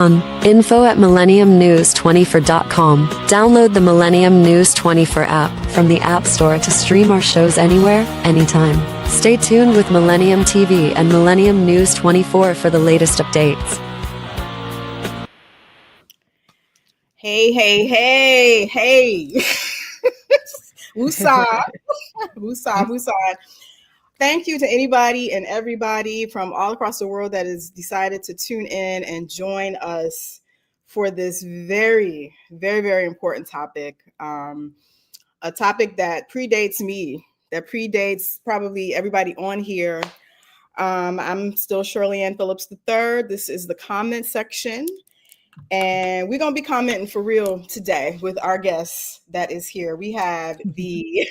Info at millenniumnews24.com. Download the Millennium News 24 app from the App Store to stream our shows anywhere, anytime. Stay tuned with Millennium TV and Millennium News 24 for the latest updates. Hey. Woosah. Thank you to anybody and everybody from all across the world that has decided to tune in and join us for this very, very, very important topic. A topic that predates me, that predates probably everybody on here. I'm still Shirley and Phillips III. This is the comment section. And we're going to be commenting for real today with our guest that is here. We have the...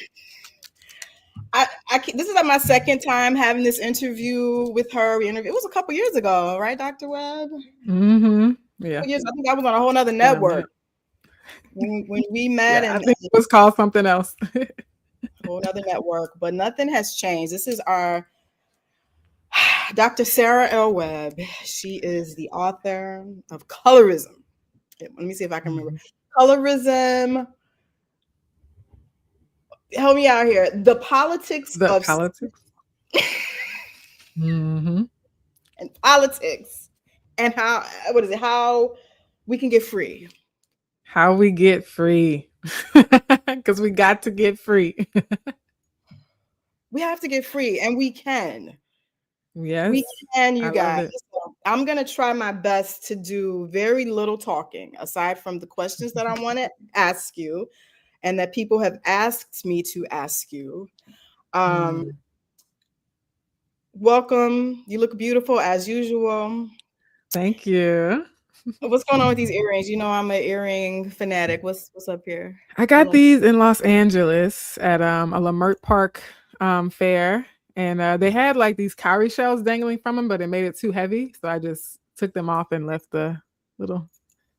this is like my second time having this interview with her. It was a couple years ago, right, Dr. Webb? Mm-hmm. Yeah. I think I was on a whole nother network when we met. Yeah, I think it was called something else. A whole other network, but nothing has changed. This is our Dr. Sarah L. Webb. She is the author of Colorism. Let me see if I can remember. Colorism. Help me out here. The politics of politics. Mm-hmm. And politics and how we can get free. How we get free. Because we got to get free. We have to get free, and we can. Yes. We can, you guys. So I'm going to try my best to do very little talking aside from the questions that I want to ask you and that people have asked me to ask you. Welcome. You look beautiful as usual. Thank you. What's going on with these earrings? You know I'm an earring fanatic. What's up here? I got these in Los Angeles at a Lamert Park fair. And they had like these cowrie shells dangling from them, but it made it too heavy. So I just took them off and left the little...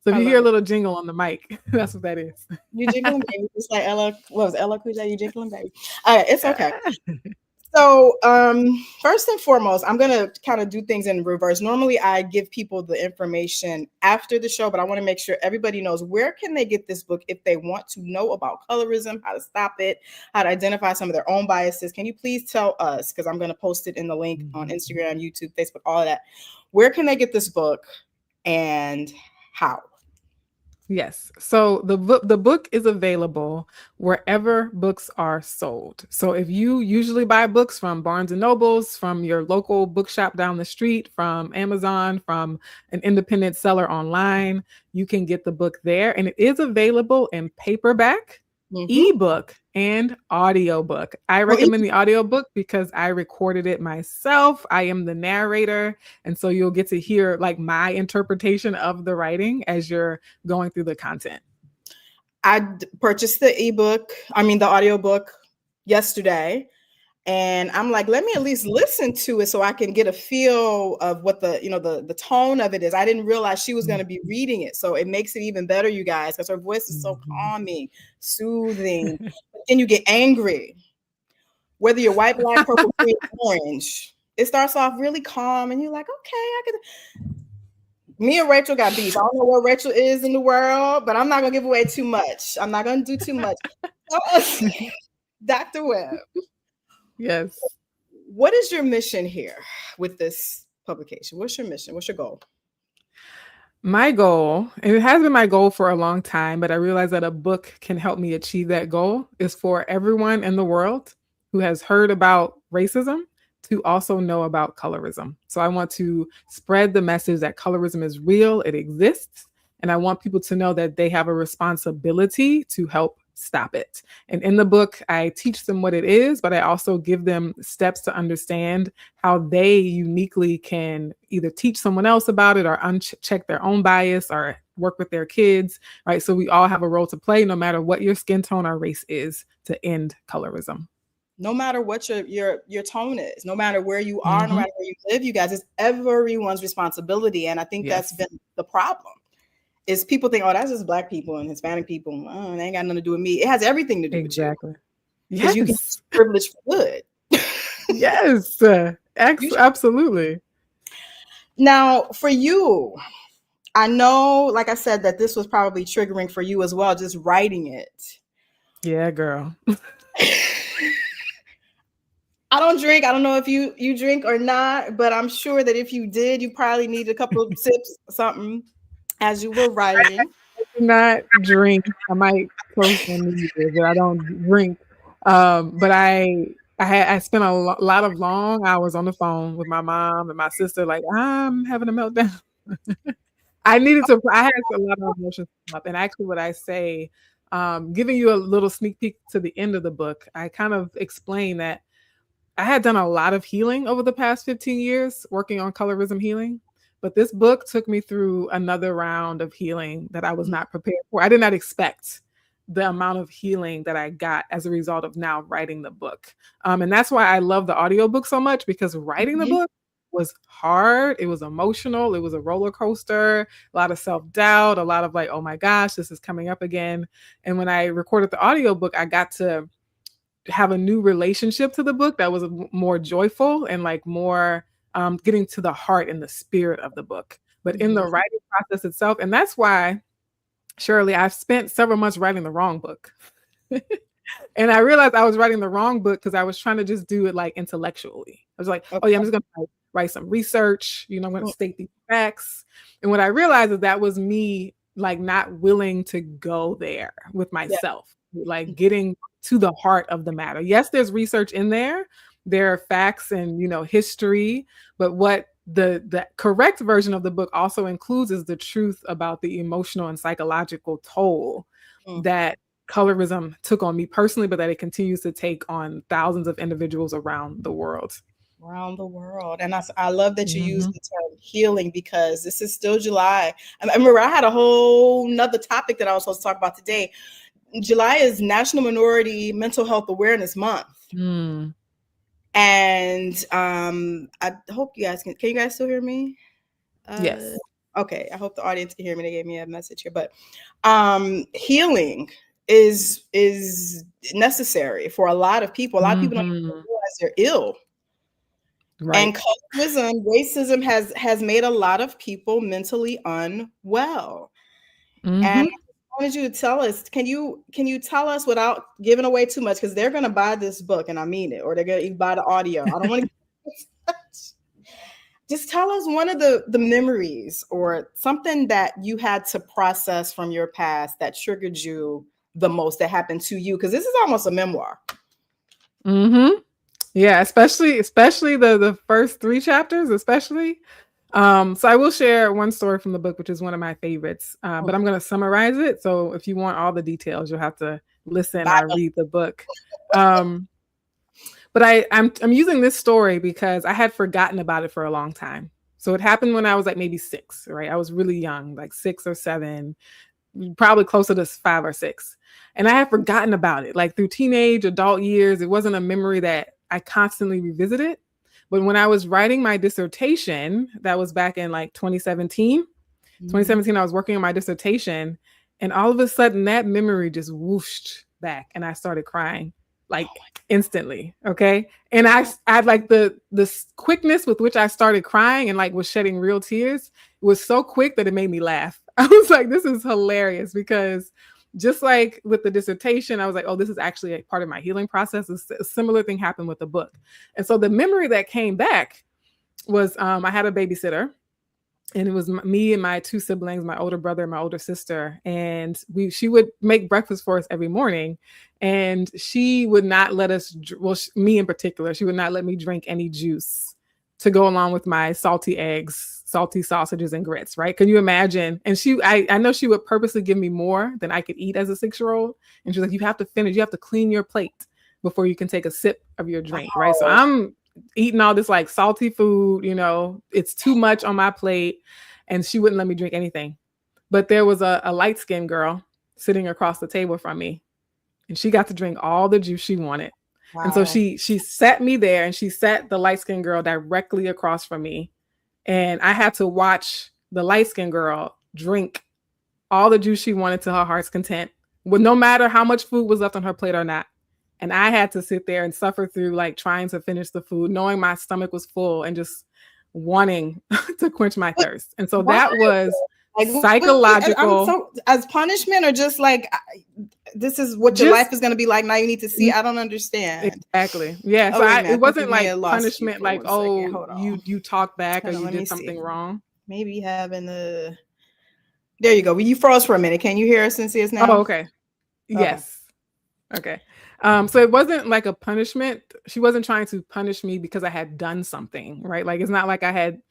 So if you hear a little jingle on the mic, that's what that is. You jingling, baby. It's like Ella Cool J, you jingling, baby. All right, it's okay. So first and foremost, I'm going to kind of do things in reverse. Normally, I give people the information after the show, but I want to make sure everybody knows where can they get this book if they want to know about colorism, how to stop it, how to identify some of their own biases. Can you please tell us, because I'm going to post it in the link on Instagram, YouTube, Facebook, all of that. Where can they get this book and how? Yes. So the book is available wherever books are sold. So if you usually buy books from Barnes and Nobles, from your local bookshop down the street, from Amazon, from an independent seller online, you can get the book there. And it is available in paperback, ebook, and audiobook. I recommend the audiobook because I recorded it myself. I am the narrator. And so you'll get to hear like my interpretation of the writing as you're going through the content. I purchased the audiobook yesterday. And I'm like, let me at least listen to it so I can get a feel of what the tone of it is. I didn't realize she was going to be reading it. So it makes it even better, you guys, because her voice is so calming, soothing. But then you get angry. Whether you're white, black, purple, green, orange, it starts off really calm. And you're like, okay, me and Rachel got beef. I don't know where Rachel is in the world, but I'm not going to give away too much. I'm not going to do too much. Dr. Webb. Yes. What is your mission here with this publication? What's your mission? What's your goal? My goal, and it has been my goal for a long time, but I realized that a book can help me achieve that goal, is for everyone in the world who has heard about racism to also know about colorism. So I want to spread the message that colorism is real, it exists, and I want people to know that they have a responsibility to help stop it. And in the book, I teach them what it is, but I also give them steps to understand how they uniquely can either teach someone else about it or uncheck their own bias or work with their kids, right? So we all have a role to play, no matter what your skin tone or race is, to end colorism. No matter what your tone is, no matter where you are, no matter where you live, you guys, it's everyone's responsibility. And I think that's been the problem. Is people think, oh, that's just Black people and Hispanic people. Oh, they ain't got nothing to do with me. It has everything to do with you. Because you can use privilege for good. Yes, absolutely. Now, for you, I know, like I said, that this was probably triggering for you as well, just writing it. Yeah, girl. I don't drink. I don't know if you drink or not, but I'm sure that if you did, you probably need a couple of sips or something as you were writing. I do not drink. I might toast on New Year's, but I don't drink. But I spent a lot of long hours on the phone with my mom and my sister, like, I'm having a meltdown. I had a lot of emotions come up. And actually what I say, giving you a little sneak peek to the end of the book, I kind of explain that I had done a lot of healing over the past 15 years working on colorism healing, but this book took me through another round of healing that I was not prepared for. I did not expect the amount of healing that I got as a result of now writing the book. And that's why I love the audiobook so much, because writing the book was hard. It was emotional. It was a roller coaster, a lot of self-doubt, a lot of like, oh my gosh, this is coming up again. And when I recorded the audiobook, I got to have a new relationship to the book that was more joyful and like more getting to the heart and the spirit of the book. But in the writing process itself, and that's why, Shirley, I've spent several months writing the wrong book. And I realized I was writing the wrong book because I was trying to just do it like intellectually. I was like, oh yeah, I'm just going to write some research. I'm going to state these facts. And what I realized is that was me like not willing to go there with myself, like getting to the heart of the matter. Yes, there's research in there. There are facts and, history, but what the correct version of the book also includes is the truth about the emotional and psychological toll that colorism took on me personally, but that it continues to take on thousands of individuals around the world. And I love that you use the term healing, because this is still July. I remember I had a whole nother topic that I was supposed to talk about today. July is National Minority Mental Health Awareness Month. And I hope you guys can you guys still hear me? Yes. Okay. I hope the audience can hear me. They gave me a message here, but healing is necessary for a lot of people. A lot of people don't even realize they're ill. Right. And colorism, racism has made a lot of people mentally unwell. And I wanted you to tell us, can you tell us without giving away too much, because they're going to buy this book, and I mean it, or they're going to buy the audio. I don't want to just tell us one of the memories or something that you had to process from your past that triggered you the most, that happened to you, because this is almost a memoir. Yeah, especially the first 3 chapters, especially. So I will share one story from the book, which is one of my favorites, but I'm going to summarize it. So if you want all the details, you'll have to listen or read the book. But I'm using this story because I had forgotten about it for a long time. So it happened when I was like maybe 6, right? I was really young, like 6 or 7, probably closer to 5 or 6. And I had forgotten about it. Like through teenage, adult years, it wasn't a memory that I constantly revisited. But when I was writing my dissertation, that was back in like 2017. 2017, I was working on my dissertation, and all of a sudden that memory just whooshed back, and I started crying like instantly. Okay. And I like the quickness with which I started crying and like was shedding real tears. It was so quick that it made me laugh. I was like, this is hilarious, because just like with the dissertation, I was like, oh, this is actually a part of my healing process. A similar thing happened with the book. And so the memory that came back was I had a babysitter, and it was me and my 2 siblings, my older brother and my older sister. And she would make breakfast for us every morning, and she would not let us, me in particular, she would not let me drink any juice to go along with my salty eggs, salty sausages, and grits, right? Can you imagine? And I know she would purposely give me more than I could eat as a 6-year-old. And she's like, you have to finish, you have to clean your plate before you can take a sip of your drink, right? So I'm eating all this like salty food, it's too much on my plate, and she wouldn't let me drink anything. But there was a light-skinned girl sitting across the table from me, and she got to drink all the juice she wanted. Wow. And so she sat me there, and she sat the light-skinned girl directly across from me. And I had to watch the light-skinned girl drink all the juice she wanted to her heart's content, with no matter how much food was left on her plate or not. And I had to sit there and suffer through like trying to finish the food, knowing my stomach was full and just wanting to quench my thirst. And so that was Like, I'm psychological. so, as punishment, or just like, this is what your life is going to be like. Now you need to see. I don't understand. Exactly. Yeah. Oh, So wait a minute. it wasn't I may like have lost you punishment, for like, 1 second. oh, Hold on. you talked back or Hold on, you let me did something see. wrong. Maybe having the. There you go. You froze for a minute. Can you hear us, Cynthia's now? Oh, okay. Yes. Okay. So it wasn't like a punishment. She wasn't trying to punish me because I had done something, right? Like, it's not like I had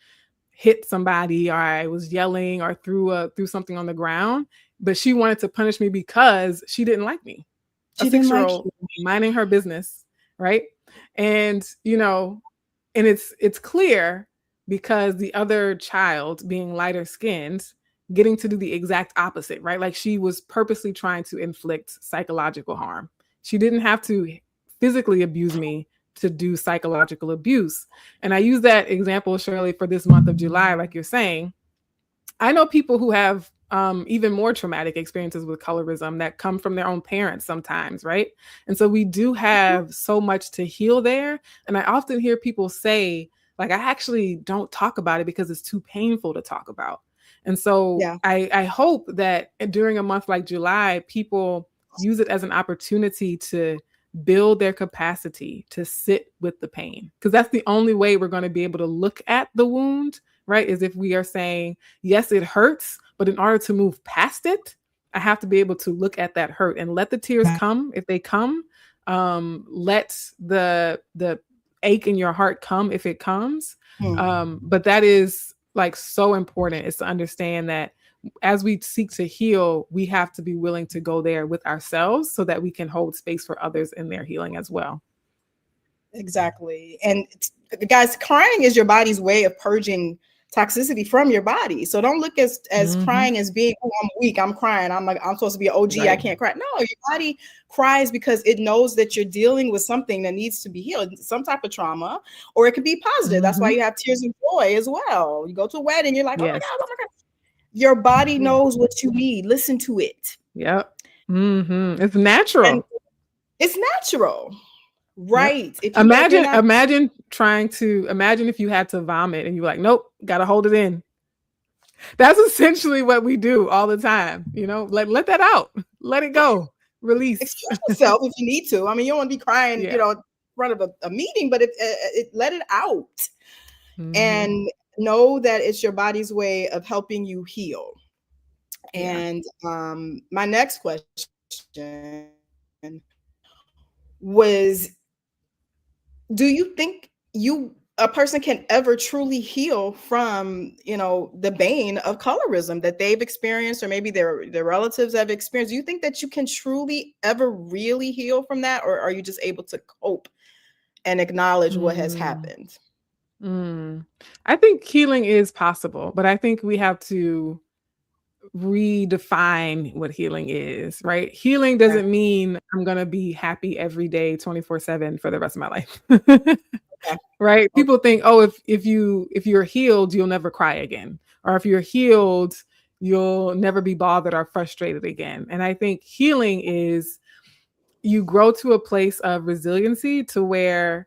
hit somebody or I was yelling or threw something on the ground, but she wanted to punish me because she didn't like me. A She didn't like 6-year-old you. minding her business, right? And and it's clear because the other child, being lighter skinned, getting to do the exact opposite, right? Like, she was purposely trying to inflict psychological harm. She didn't have to physically abuse me to do psychological abuse. And I use that example, Shirley, for this month of July, like you're saying. I know people who have even more traumatic experiences with colorism that come from their own parents sometimes, right? And so we do have so much to heal there. And I often hear people say, like, I actually don't talk about it because it's too painful to talk about. And so I hope that during a month like July, people use it as an opportunity to build their capacity to sit with the pain, because that's the only way we're going to be able to look at the wound, right? Is if we are saying, yes, it hurts, but in order to move past it, I have to be able to look at that hurt and let the tears come if they come. Let the ache in your heart come if it comes. But that is like so important, is to understand that as we seek to heal, we have to be willing to go there with ourselves so that we can hold space for others in their healing as well. Exactly. And guys, crying is your body's way of purging toxicity from your body. So don't look as crying as being, oh, I'm weak, I'm crying, I'm supposed to be an OG, right. I can't cry. No, your body cries because it knows that you're dealing with something that needs to be healed, some type of trauma, or it could be positive. That's why you have tears of joy as well. You go to a wedding, you're like, oh my God, oh my God. Your body knows what you need. Listen to it. Yep. It's natural. And it's natural. Right. Yep. Imagine if you had to vomit and you're like, nope, gotta hold it in. That's essentially what we do all the time. Let that out, let it go, release. Excuse yourself if you need to. I mean, you don't want to be crying, in front of a meeting, but it let it out. And know that it's your body's way of helping you heal. And my next question was, do you think a person can ever truly heal from, the bane of colorism that they've experienced, or maybe their relatives have experienced? Do you think that you can truly ever really heal from that, or are you just able to cope and acknowledge what has happened? I think healing is possible, but I think we have to redefine what healing is, right? Healing doesn't mean I'm going to be happy every day 24/7 for the rest of my life. Right? People think, oh, if you're healed, you'll never cry again. Or if you're healed, you'll never be bothered or frustrated again. And I think healing is you grow to a place of resiliency to where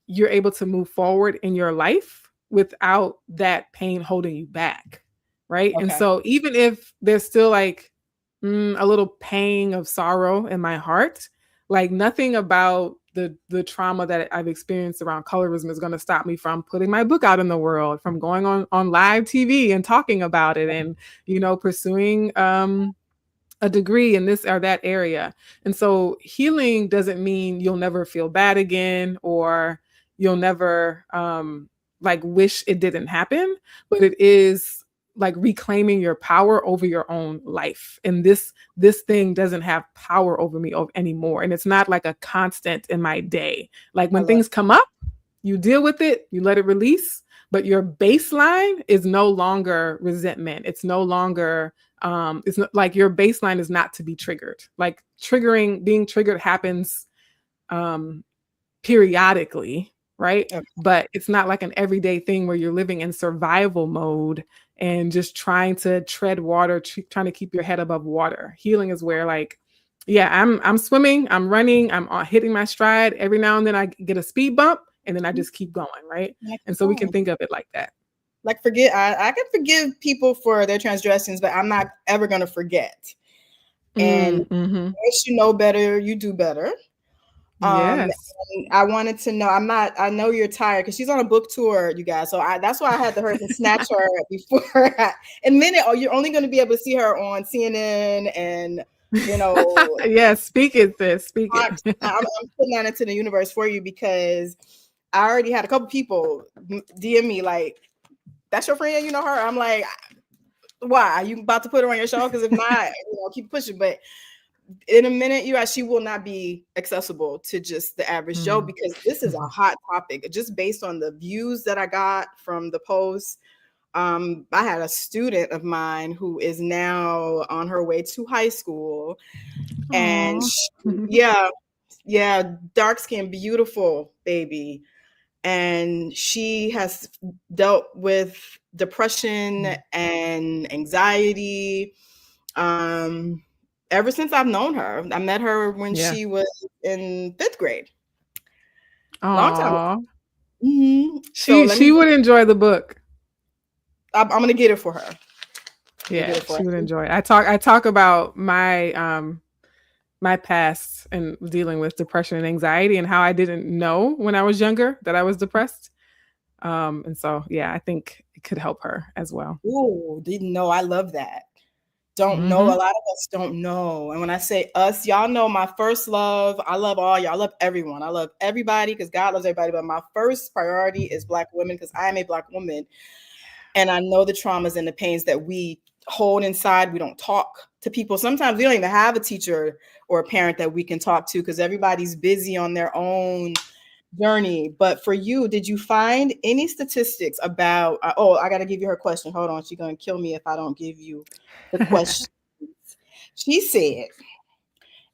you're able to move forward in your life without that pain holding you back. Right. And so even if there's still like a little pang of sorrow in my heart, like nothing about the trauma that I've experienced around colorism is going to stop me from putting my book out in the world, from going on live TV and talking about it, and, pursuing a degree in this or that area. And so healing doesn't mean you'll never feel bad again, or you'll never wish it didn't happen, but it is like reclaiming your power over your own life. And this thing doesn't have power over me anymore. And it's not like a constant in my day. Like when things come up, you deal with it, you let it release, but your baseline is no longer resentment. It's no longer, it's not like your baseline is not to be triggered. Like being triggered happens periodically, right? But it's not like an everyday thing where you're living in survival mode and just trying to tread water, trying to keep your head above water. Healing is where I'm swimming, I'm running, I'm hitting my stride. Every now and then I get a speed bump and then I just keep going, right? And so we can think of it like that. Like forget, I can forgive people for their transgressions, but I'm not ever going to forget. And once you know better, you do better. Yes. And I wanted to know, I know you're tired because she's on a book tour, you guys. So that's why I had to hurry and snatch her before. And then you're only going to be able to see her on CNN and, you know. Yeah, speak it, sis. Speak it. I'm putting that into the universe for you because I already had a couple people DM me like, that's your friend, you know her? I'm like, why? Are you about to put her on your show? Because if not, keep pushing. But in a minute, you guys, she will not be accessible to just the average Joe because this is a hot topic. Just based on the views that I got from the post, I had a student of mine who is now on her way to high school, and dark skin, beautiful baby, and she has dealt with depression and anxiety. Ever since I've known her. I met her when she was in 5th grade. Long time ago. She would enjoy the book. I'm gonna get it for her. Yeah, she would enjoy it. I talk about my my past and dealing with depression and anxiety and how I didn't know when I was younger that I was depressed. And so yeah, I think it could help her as well. Oh, didn't know. I love that. Don't know. A lot of us don't know. And when I say us, y'all know my first love. I love all y'all. I love everyone. I love everybody because God loves everybody. But my first priority is Black women because I am a Black woman. And I know the traumas and the pains that we hold inside. We don't talk to people. Sometimes we don't even have a teacher or a parent that we can talk to because everybody's busy on their own journey. But for you, did you find any statistics about, I got to give you her question. Hold on. She's going to kill me if I don't give you the question. She said,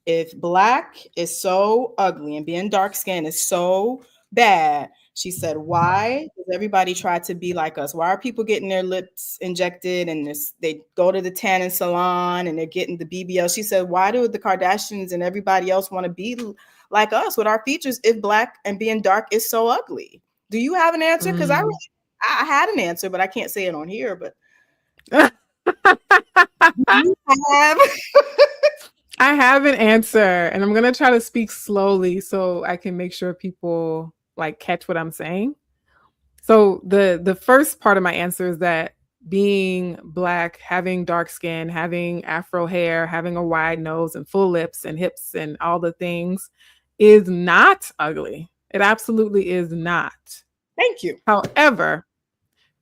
if Black is so ugly and being dark skinned is so bad, she said, why does everybody try to be like us? Why are people getting their lips injected and they go to the tanning salon and they're getting the BBL? She said, why do the Kardashians and everybody else want to be like us with our features if Black and being dark is so ugly? Do you have an answer? Because I had an answer, but I can't say it on here. But you have? I have an answer, and I'm gonna try to speak slowly so I can make sure people like catch what I'm saying. So the first part of my answer is that being Black, having dark skin, having Afro hair, having a wide nose and full lips and hips and all the things is not ugly. It absolutely is not. Thank you. However,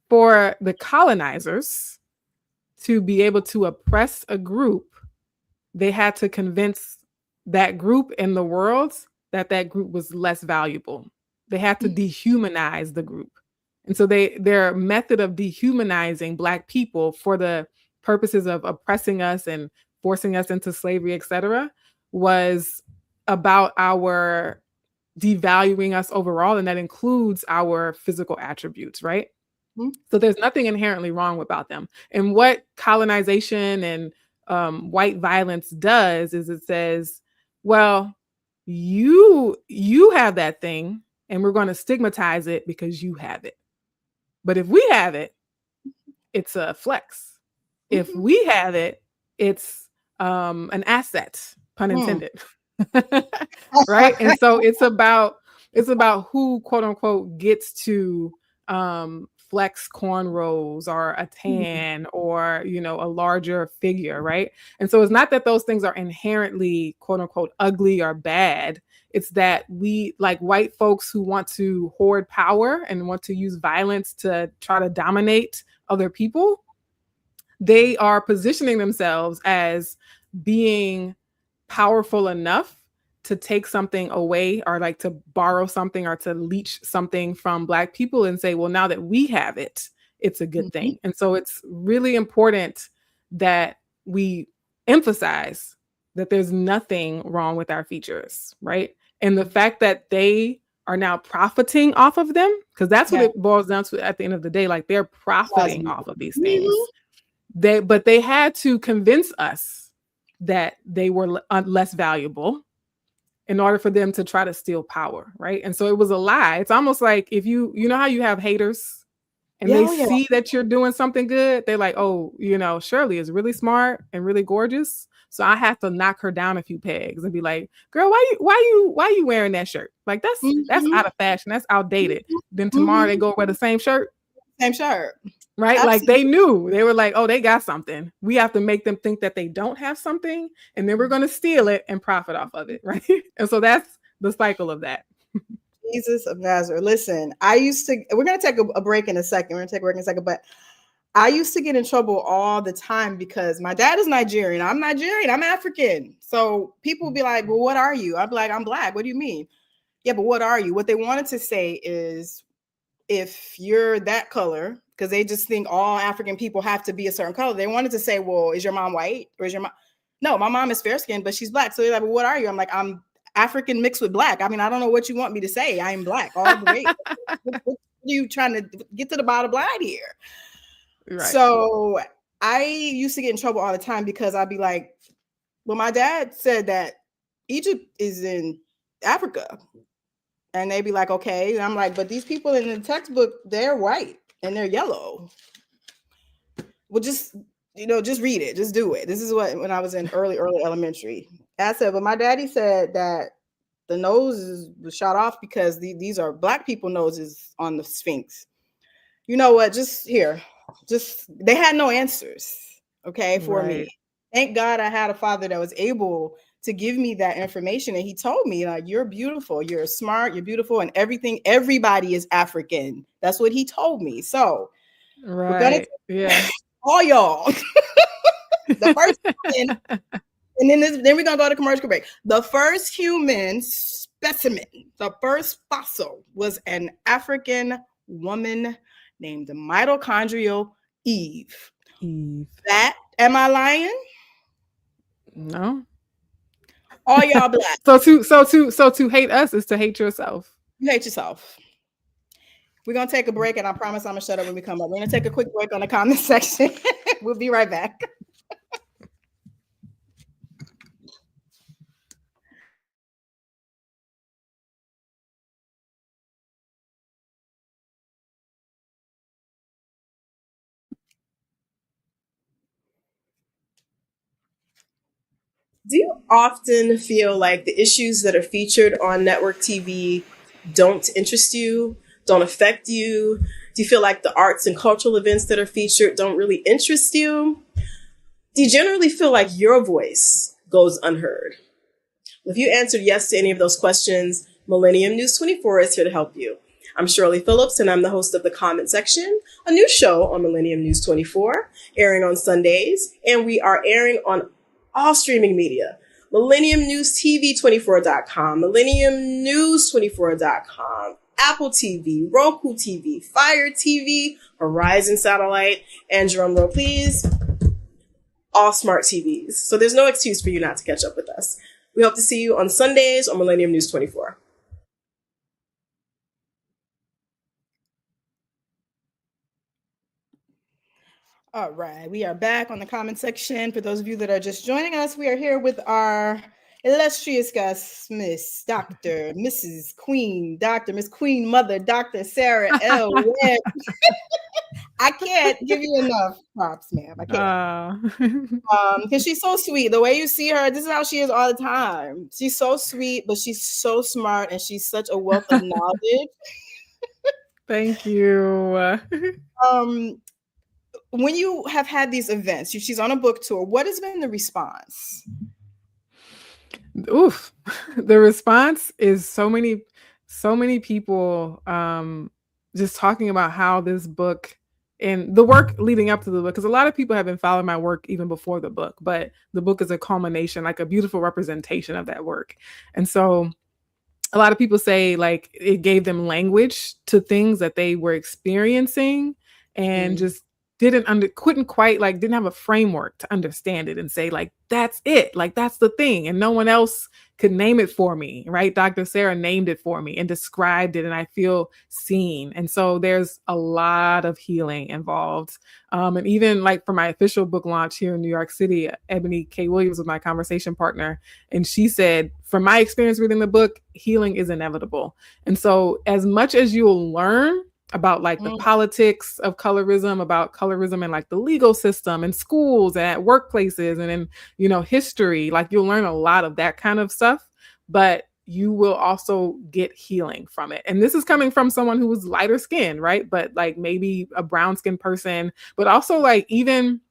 for the colonizers to be able to oppress a group, they had to convince that group in the world that that group was less valuable. They had to dehumanize the group. And so their method of dehumanizing Black people for the purposes of oppressing us and forcing us into slavery, etc., was about our devaluing us overall. And that includes our physical attributes, right? So there's nothing inherently wrong about them. And what colonization and white violence does is it says, well, you have that thing and we're going to stigmatize it because you have it. But if we have it, it's a flex. If we have it, it's an asset, pun intended. Right? And so it's about who, quote unquote, gets to flex cornrows or a tan or, a larger figure, right? And so it's not that those things are inherently, quote unquote, ugly or bad. It's that we, like white folks who want to hoard power and want to use violence to try to dominate other people, they are positioning themselves as being powerful enough to take something away or like to borrow something or to leech something from Black people and say, well, now that we have it, it's a good thing. And so it's really important that we emphasize that there's nothing wrong with our features, right? And the fact that they are now profiting off of them, because that's what it boils down to at the end of the day, like they're profiting off of these things. But they had to convince us that they were less valuable in order for them to try to steal power, right? And so it was a lie. It's almost like if you know how you have haters and they see that you're doing something good, they're like, oh, Shirley is really smart and really gorgeous. So I have to knock her down a few pegs and be like, girl, why you wearing that shirt? Like that's out of fashion. That's outdated. Then tomorrow they go wear the same shirt. Same shirt. Right? Absolutely. Like they knew. They were like, oh, they got something. We have to make them think that they don't have something, and then we're going to steal it and profit off of it. Right? And so that's the cycle of that. Jesus of Nazareth. Listen, we're going to take a break in a second. We're going to take a break in a second, but I used to get in trouble all the time because my dad is Nigerian. I'm Nigerian. I'm African. So people would be like, well, what are you? I'd be like, I'm Black. What do you mean? Yeah, but what are you? What they wanted to say is, if you're that color, because they just think all African people have to be a certain color. They wanted to say, well, is your mom white? Or is your mom? No, my mom is fair skinned, but she's Black. So they're like, well, what are you? I'm like, I'm African mixed with Black. I mean, I don't know what you want me to say. I am Black all the way. What are you trying to get to the bottom line here? Right. So I used to get in trouble all the time because I'd be like, well, my dad said that Egypt is in Africa. And they'd be like, okay. And I'm like, but these people in the textbook, they're white and they're yellow. Well, just read it. Just do it. This is when I was in early elementary. I said, but my daddy said that the nose was shot off because these are Black people noses on the Sphinx. You know what? They had no answers, okay, for me. Thank God I had a father that was able to give me that information. And he told me, like, you're beautiful, you're smart, you're beautiful, and everybody is African. That's what he told me. So we're gonna all y'all. The first human, and then we're gonna go to commercial break. The first human specimen, the first fossil, was an African woman named mitochondrial Eve. That, am I lying? No. All y'all Black. So to hate us is to hate yourself. You hate yourself. We're gonna take a break, and I promise I'm gonna shut up when we come up. We're gonna take a quick break on the comment section. We'll be right back. Do you often feel like the issues that are featured on network TV don't interest you, don't affect you? Do you feel like the arts and cultural events that are featured don't really interest you? Do you generally feel like your voice goes unheard? If you answered yes to any of those questions, Millennium News 24 is here to help you. I'm Shirley Phillips, and I'm the host of The Comment Section, a new show on Millennium News 24, airing on Sundays, and we are airing on all streaming media. MillenniumNewsTV24.com, MillenniumNews24.com, Apple TV, Roku TV, Fire TV, Horizon Satellite, and drum roll please, all smart TVs. So there's no excuse for you not to catch up with us. We hope to see you on Sundays on Millennium News 24. All right, we are back on the comment section. For those of you that are just joining us, we are here with our illustrious guest, Miss Dr. Mrs. Queen, Dr. Miss Queen Mother, Dr. Sarah L. Webb. I can't give you enough props, ma'am. I can't. Because she's so sweet. The way you see her, this is how she is all the time. She's so sweet, but she's so smart, and she's such a wealth of knowledge. Thank you. When you have had these events, she's on a book tour, what has been the response? Oof. The response is so many people just talking about how this book and the work leading up to the book, because a lot of people have been following my work even before the book, but the book is a culmination, like a beautiful representation of that work. And so a lot of people say like it gave them language to things that they were experiencing and just didn't have a framework to understand it and say like, that's it. Like, that's the thing. And no one else could name it for me, right? Dr. Sarah named it for me and described it, and I feel seen. And so there's a lot of healing involved. And even like for my official book launch here in New York City, Ebony K. Williams was my conversation partner. And she said, from my experience reading the book, healing is inevitable. And so as much as you'll learn, about like the politics of colorism, about colorism and like the legal system and schools and at workplaces and in, you know, history. Like you'll learn a lot of that kind of stuff, but you will also get healing from it. And this is coming from someone who was lighter skinned, right? But like maybe a brown skinned person, but also like even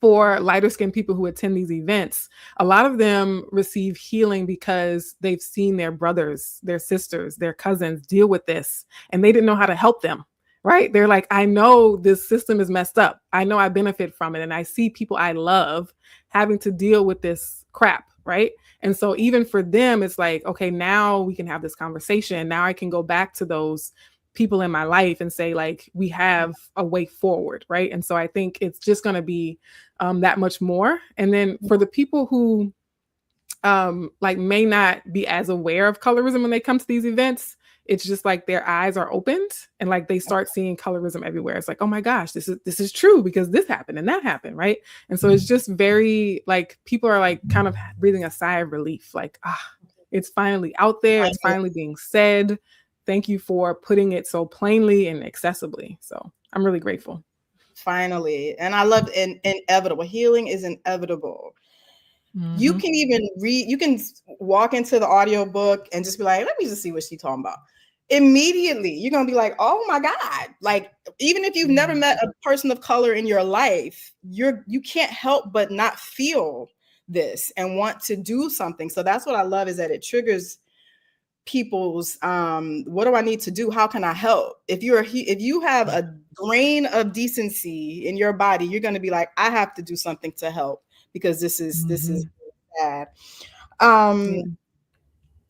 for lighter skinned people who attend these events, a lot of them receive healing because they've seen their brothers, their sisters, their cousins deal with this, and they didn't know how to help them, right? They're like, I know this system is messed up. I know I benefit from it. And I see people I love having to deal with this crap, right? And so even for them, it's like, okay, now we can have this conversation. Now I can go back to those people in my life and say, like, we have a way forward, right? And so I think it's just going to be that much more. And then for the people who like may not be as aware of colorism when they come to these events, it's just like their eyes are opened and like they start seeing colorism everywhere. It's like, oh my gosh, this is true because this happened and that happened, right? And so it's just very like people are like kind of breathing a sigh of relief, like, it's finally out there, it's finally being said. Thank you for putting it so plainly and accessibly. So I'm really grateful. Finally. And I love inevitable. Healing is inevitable. Mm-hmm. You can even read, you can walk into the audiobook and just be like, let me just see what she's talking about. Immediately, you're going to be like, oh my God. Like, even if you've never met a person of color in your life, you can't help but not feel this and want to do something. So that's what I love, is that it triggers people's what do I need to do? How can I help? If you have a grain of decency in your body, you're going to be like, I have to do something to help because this is bad.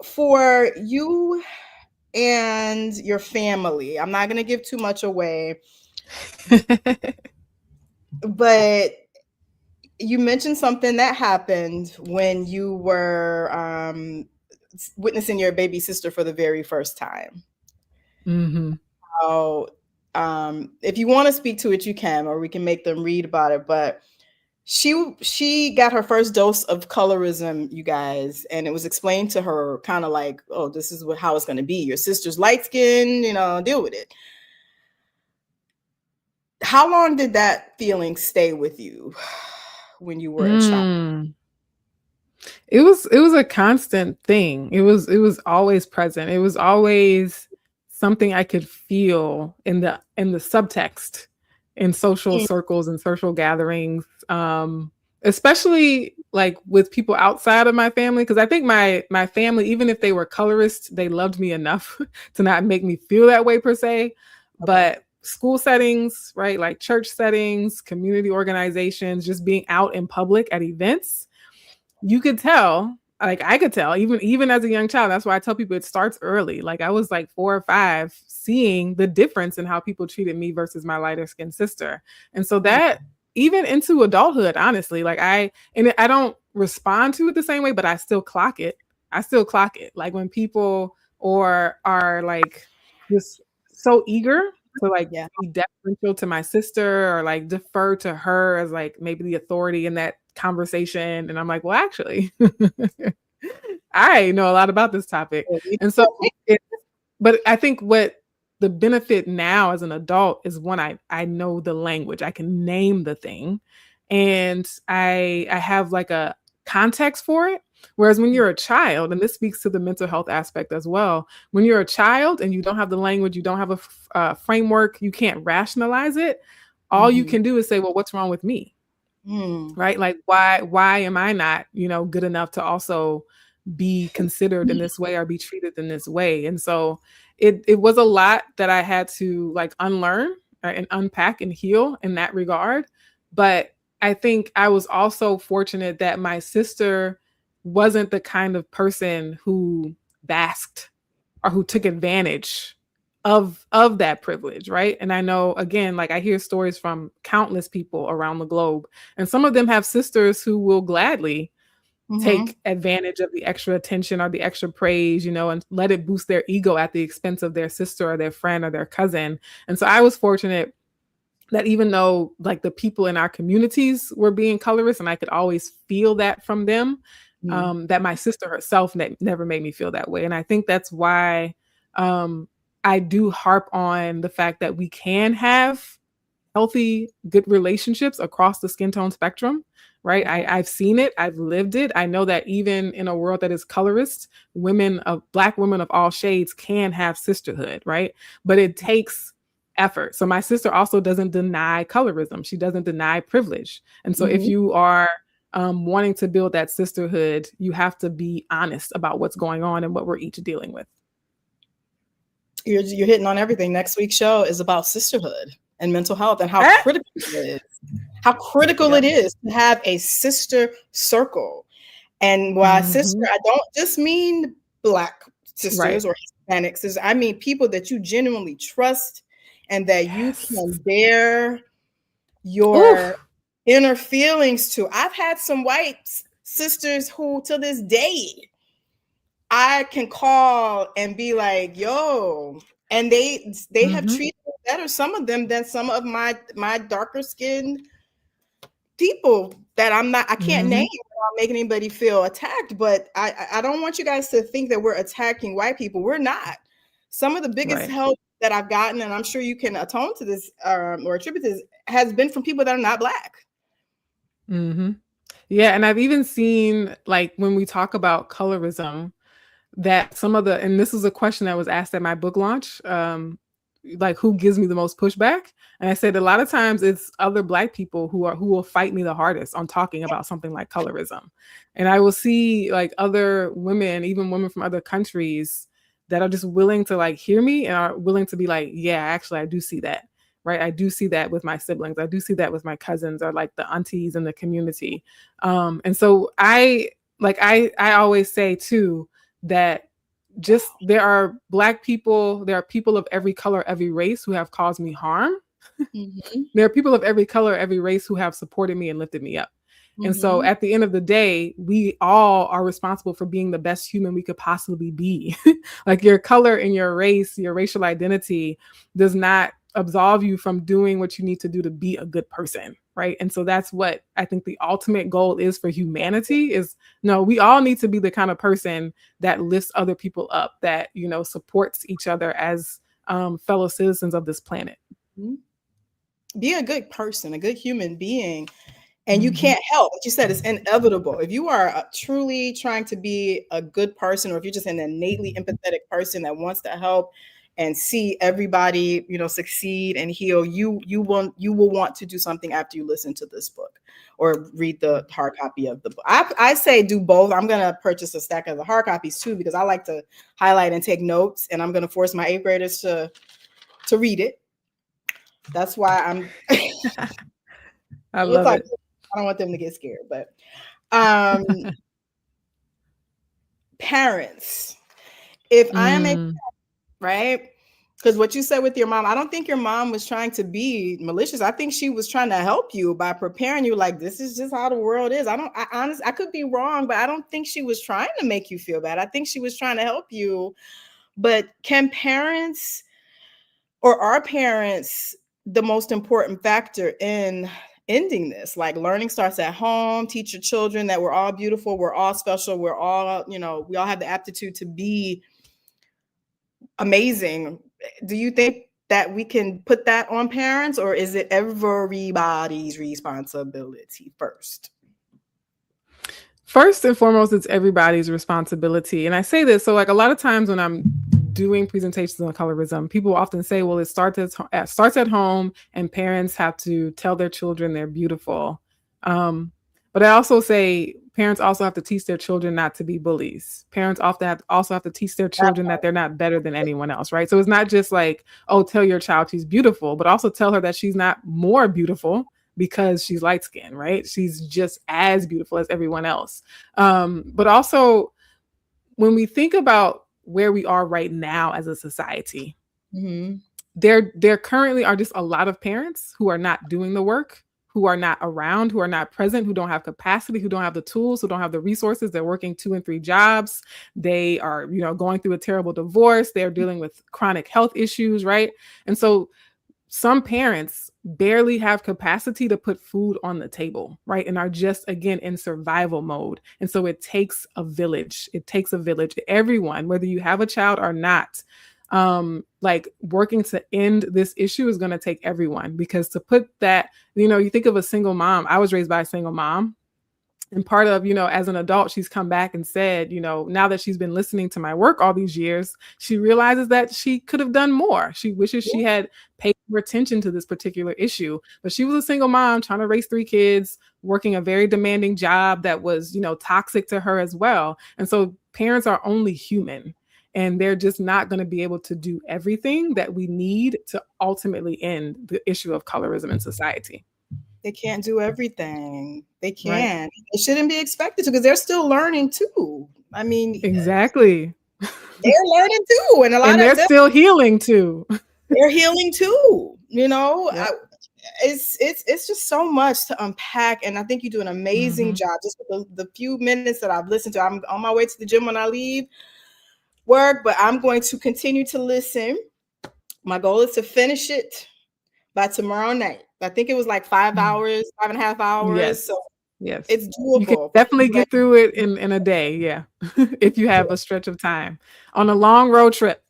For you and your family, I'm not going to give too much away, but you mentioned something that happened when you were witnessing your baby sister for the very first time. Mm-hmm. So, if you want to speak to it, you can, or we can make them read about it. But she got her first dose of colorism, you guys, and it was explained to her kind of like, oh, this is how it's going to be. Your sister's light skin, deal with it. How long did that feeling stay with you when you were a child? It was a constant thing. It was always present. It was always something I could feel in the subtext in social circles and social gatherings, especially like with people outside of my family. Because I think my family, even if they were colorists, they loved me enough to not make me feel that way per se. Okay. But school settings, right? Like church settings, community organizations, just being out in public at events, you could tell, like I could tell, even as a young child. That's why I tell people it starts early. Like I was like 4 or 5, seeing the difference in how people treated me versus my lighter skinned sister. And so that even into adulthood, honestly, like I don't respond to it the same way, but I still clock it. Like when people are like just so eager to like be deferential to my sister or like defer to her as like maybe the authority in that conversation. And I'm like, well, actually, I know a lot about this topic. And so but I think what the benefit now as an adult is when I know the language, I can name the thing and I have like a context for it. Whereas when you're a child, and this speaks to the mental health aspect as well, when you're a child and you don't have the language, you don't have a framework, you can't rationalize it. All you can do is say, well, what's wrong with me? Right? Like, why am I not, good enough to also be considered in this way or be treated in this way? And so it was a lot that I had to like unlearn and unpack and heal in that regard. But I think I was also fortunate that my sister wasn't the kind of person who basked or who took advantage of that privilege, right? And I know, again, like I hear stories from countless people around the globe, and some of them have sisters who will gladly take advantage of the extra attention or the extra praise, and let it boost their ego at the expense of their sister or their friend or their cousin. And so I was fortunate that even though like the people in our communities were being colorist and I could always feel that from them, that my sister herself never made me feel that way. And I think that's why I do harp on the fact that we can have healthy, good relationships across the skin tone spectrum, right? I've seen it. I've lived it. I know that even in a world that is colorist, Black women of all shades can have sisterhood, right? But it takes effort. So my sister also doesn't deny colorism. She doesn't deny privilege. And so if you are wanting to build that sisterhood, you have to be honest about what's going on and what we're each dealing with. You're hitting on everything. Next week's show is about sisterhood and mental health and how critical it is. How critical it is to have a sister circle. And by sister, I don't just mean Black sisters or Hispanic sisters. I mean people that you genuinely trust and that you can bear your inner feelings to. I've had some white sisters who, to this day, I can call and be like, yo, and they have treated me better, some of them, than some of my darker skinned people that I can't name without making anybody feel attacked. But I don't want you guys to think that we're attacking white people. We're not. Some of the biggest help that I've gotten, and I'm sure you can atone to this or attribute this, has been from people that are not Black. Yeah, and I've even seen, like, when we talk about colorism, that some of and this is a question that was asked at my book launch, like, who gives me the most pushback? And I said a lot of times it's other Black people who will fight me the hardest on talking about something like colorism. And I will see like other women, even women from other countries, that are just willing to like hear me and are willing to be like, yeah, actually, I do see that. Right. I do see that with my siblings. I do see that with my cousins or like the aunties in the community. And so I always say too, that just there are Black people, there are people of every color, every race who have caused me harm. There are people of every color, every race who have supported me and lifted me up. And so at the end of the day, we all are responsible for being the best human we could possibly be. Like, your color and your race, your racial identity does not absolve you from doing what you need to do to be a good person, right? And so that's what I think the ultimate goal is for humanity is, no, we all need to be the kind of person that lifts other people up, that, you know, supports each other as fellow citizens of this planet. Be a good person, a good human being. And you can't help, like you said, it's inevitable. If you are truly trying to be a good person, or if you're just an innately empathetic person that wants to help and see everybody, you know, succeed and heal, you will want to do something after you listen to this book or read the hard copy of the book. I say do both. I'm going to purchase a stack of the hard copies too, because I like to highlight and take notes, and I'm going to force my 8th graders to read it. That's why I'm I love it. I don't want them to get scared, but parents, if I am a parent, right? Because what you said with your mom, I don't think your mom was trying to be malicious. I think she was trying to help you by preparing you, like, this is just how the world is. I could be wrong, but I don't think she was trying to make you feel bad. I think she was trying to help you. But can parents, or are parents, the most important factor in ending this? Like, learning starts at home. Teach your children that we're all beautiful, we're all special, we're all, you know, we all have the aptitude to be amazing. Do you think that we can put that on parents, or is it everybody's responsibility first? First and foremost, it's everybody's responsibility. And I say this, so like a lot of times when I'm doing presentations on colorism, people often say, well, it starts at home and parents have to tell their children they're beautiful. But I also say parents also have to teach their children not to be bullies. Parents also have to teach their children that they're not better than anyone else, right? So it's not just like, oh, tell your child she's beautiful, but also tell her that she's not more beautiful because she's light skinned, right? She's just as beautiful as everyone else. But also, when we think about where we are right now as a society, there currently are just a lot of parents who are not doing the work, who are not around, who are not present, who don't have capacity, who don't have the tools, who don't have the resources. They're working 2 and 3 jobs. They are, you know, going through a terrible divorce. They're dealing with chronic health issues, right? And so some parents barely have capacity to put food on the table, right? And are just, again, in survival mode. And so it takes a village. It takes a village. Everyone, whether you have a child or not, like working to end this issue is going to take everyone, because to put that, you think of a single mom. I was raised by a single mom. And part of, as an adult, she's come back and said, now that she's been listening to my work all these years, she realizes that she could have done more. She wishes she had paid more attention to this particular issue. But she was a single mom trying to raise 3 kids, working a very demanding job that was, toxic to her as well. And so parents are only human, and they're just not going to be able to do everything that we need to ultimately end the issue of colorism in society. They can't do everything. They can't. Right. They shouldn't be expected to, because they're still learning too. I mean, exactly. They're learning too, and they're still healing too. They're healing too. Yep. It's just so much to unpack, and I think you do an amazing job. Just with the few minutes that I've listened to, I'm on my way to the gym when I leave work, but I'm going to continue to listen. My goal is to finish it by tomorrow night. I think it was like 5 hours, 5.5 hours. Yes. So yes, it's doable. You can definitely get through it in a day. Yeah. If you have a stretch of time on a long road trip.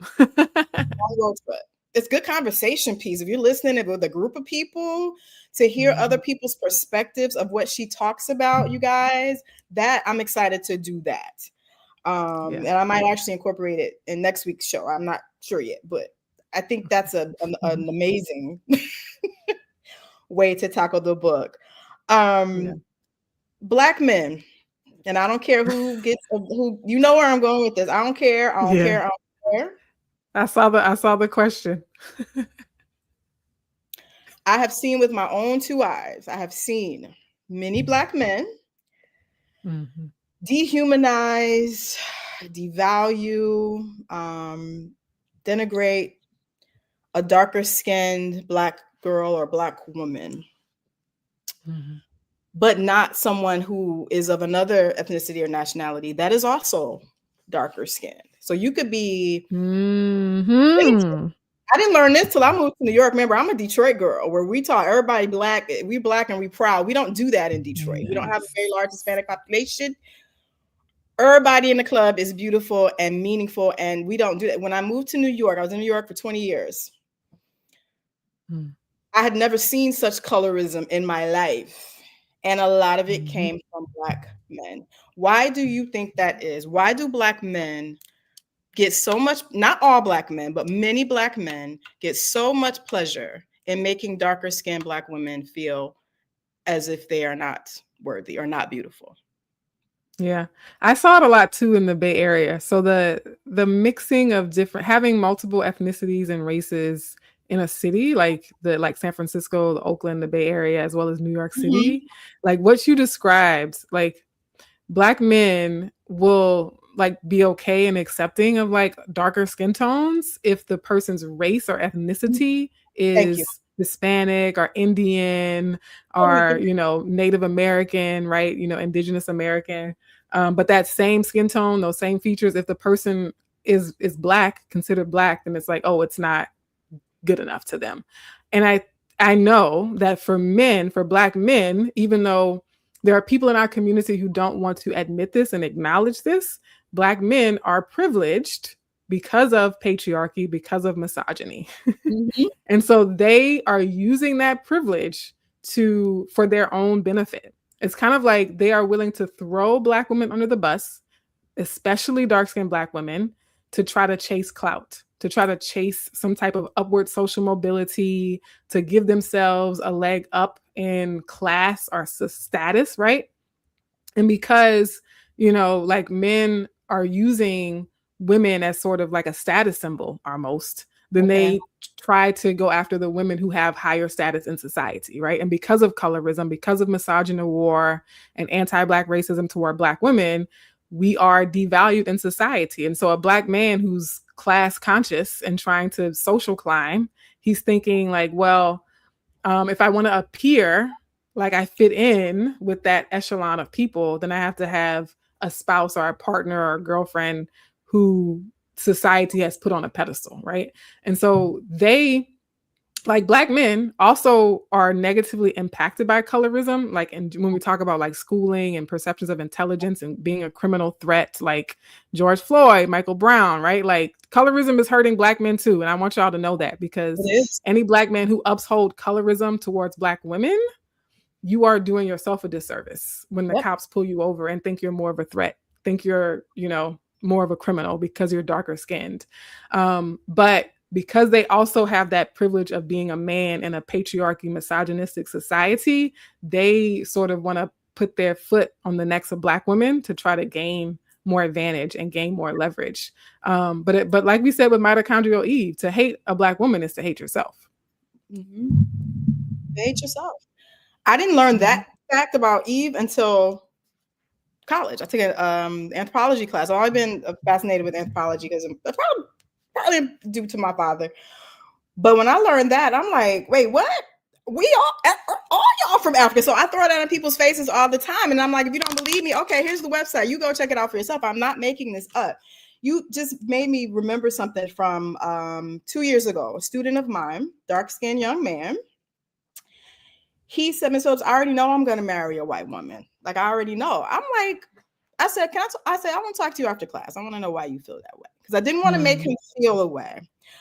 It's good conversation piece. If you're listening with a group of people, to hear other people's perspectives of what she talks about, you guys, that I'm excited to do that. And I might actually incorporate it in next week's show. I'm not sure yet, but I think that's an amazing way to tackle the book. Black men, and I don't care who gets who, where I'm going with this. I don't care. I don't care. I saw the question. I have seen with my own 2 eyes. I have seen many Black men dehumanize, devalue, denigrate a darker skinned Black girl or Black woman, but not someone who is of another ethnicity or nationality that is also darker skinned. So you could be, I didn't learn this till I moved to New York. Remember, I'm a Detroit girl, where we taught everybody Black. We Black and we proud. We don't do that in Detroit. We don't have a very large Hispanic population. Everybody in the club is beautiful and meaningful, and we don't do that. When I moved to New York, I was in New York for 20 years. I had never seen such colorism in my life, and a lot of it came from Black men. Why do you think that is? Why do Black men get so much, not all Black men, but many Black men get so much pleasure in making darker skinned Black women feel as if they are not worthy or not beautiful? Yeah, I saw it a lot too in the Bay Area. So the mixing of having multiple ethnicities and races in a city like San Francisco, the Oakland, the Bay Area, as well as New York City, like what you described, like Black men will like be okay and accepting of like darker skin tones if the person's race or ethnicity is Hispanic or Indian or, Native American, right? Indigenous American. But that same skin tone, those same features, if the person is Black, considered Black, then it's like, oh, it's not good enough to them. And I know that for Black men, even though there are people in our community who don't want to admit this and acknowledge this, Black men are privileged because of patriarchy, because of misogyny. And so they are using that privilege for their own benefit. It's kind of like they are willing to throw Black women under the bus, especially dark-skinned Black women, to try to chase clout, to try to chase some type of upward social mobility, to give themselves a leg up in class or status, right? And because, like men are using women as sort of like a status symbol almost, then they try to go after the women who have higher status in society, right? And because of colorism, because of misogyny war and anti-Black racism toward Black women, we are devalued in society. And so a Black man who's class conscious and trying to social climb, he's thinking like, well, if I want to appear like I fit in with that echelon of people, then I have to have a spouse or a partner or a girlfriend who society has put on a pedestal, right? And so they like Black men also are negatively impacted by colorism. Like, and when we talk about like schooling and perceptions of intelligence and being a criminal threat, like George Floyd, Michael Brown, right? Like colorism is hurting Black men too. And I want y'all to know that, because any Black man who uphold colorism towards Black women, you are doing yourself a disservice when the cops pull you over and think you're more of a threat, think you're, you know, more of a criminal because you're darker skinned. But because they also have that privilege of being a man in a patriarchy, misogynistic society, they sort of want to put their foot on the necks of Black women to try to gain more advantage and gain more leverage. But like we said with mitochondrial Eve, to hate a Black woman is to hate yourself. Mm-hmm. Hate yourself. I didn't learn that fact about Eve until college. I took an anthropology class. I've always been fascinated with anthropology because probably due to my father. But when I learned that, I'm like, wait, what? We all y'all from Africa. So I throw that in people's faces all the time. And I'm like, if you don't believe me, okay, here's the website. You go check it out for yourself. I'm not making this up. You just made me remember something from 2 years ago. A student of mine, dark-skinned young man, he said, Ms. Phillips, I already know I'm going to marry a white woman. Like, I already know. I'm like, I said, I want to talk to you after class. I want to know why you feel that way. Because I didn't want to make him feel a way,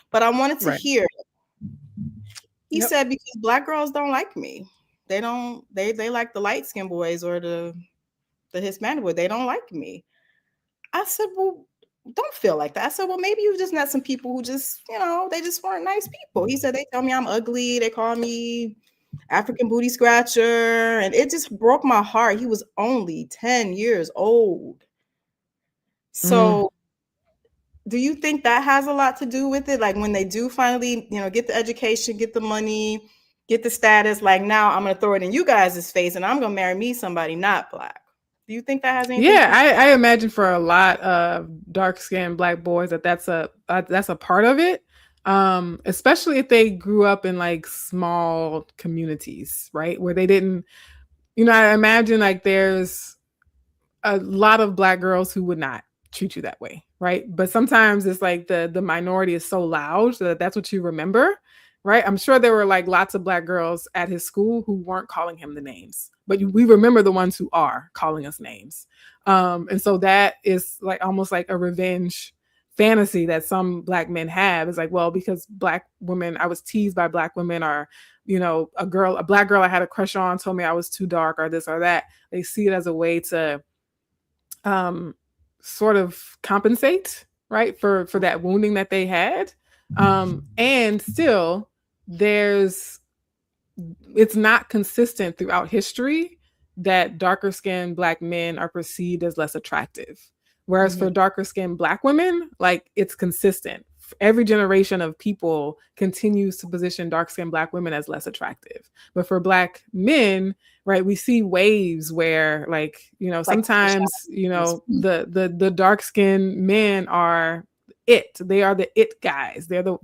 but I wanted to hear it. He said, because Black girls don't like me. They like the light-skinned boys or the Hispanic boy. They don't like me. I said, well, don't feel like that. I said, well, maybe you just met some people who just, you know, they just weren't nice people. He said, they tell me I'm ugly. They call me African booty scratcher. And it just broke my heart. He was only 10 years old. So do you think that has a lot to do with it? Like when they do finally, you know, get the education, get the money, get the status, like now I'm going to throw it in you guys' face and I'm going to marry me somebody not Black. Do you think that has anything? Yeah, I imagine for a lot of dark-skinned Black boys that's a part of it. Especially if they grew up in like small communities, right? Where they didn't, you know, I imagine like there's a lot of Black girls who would not treat you that way, right? But sometimes it's like the minority is so loud that that's what you remember, right? I'm sure there were like lots of Black girls at his school who weren't calling him the names, but we remember the ones who are calling us names. And so that is like almost like a revenge fantasy that some Black men have. Is like, well, because Black women, I was teased by Black women, or, you know, a Black girl I had a crush on told me I was too dark or this or that. They see it as a way to sort of compensate, right, for that wounding that they had. And still it's not consistent throughout history that darker skinned Black men are perceived as less attractive. Whereas for darker skinned Black women, like it's consistent. Every generation of people continues to position dark skinned Black women as less attractive. But for Black men, right, we see waves where, like, you know, sometimes, you know, the dark skinned men are they are the it guys. They're the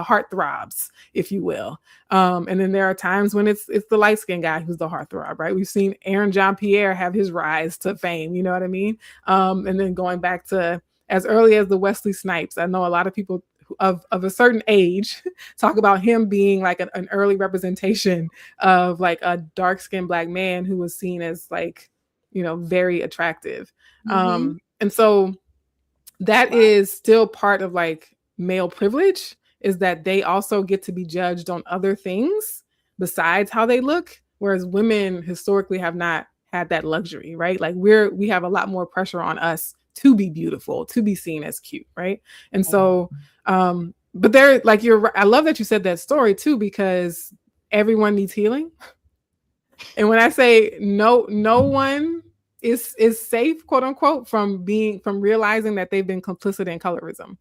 heartthrobs, if you will. And then there are times when it's the light skinned guy who's the heartthrob, right? We've seen Aaron John Pierre have his rise to fame, you know what I mean? And then going back to as early as the Wesley Snipes, I know a lot of people of a certain age talk about him being like an early representation of like a dark skinned Black man who was seen as like, you know, very attractive. And so that is still part of like male privilege, is that they also get to be judged on other things besides how they look. Whereas women historically have not had that luxury, right? Like we have a lot more pressure on us to be beautiful, to be seen as cute, right? And so, but there, like I love that you said that story too, because everyone needs healing. And when I say no one is safe, quote unquote, from realizing that they've been complicit in colorism.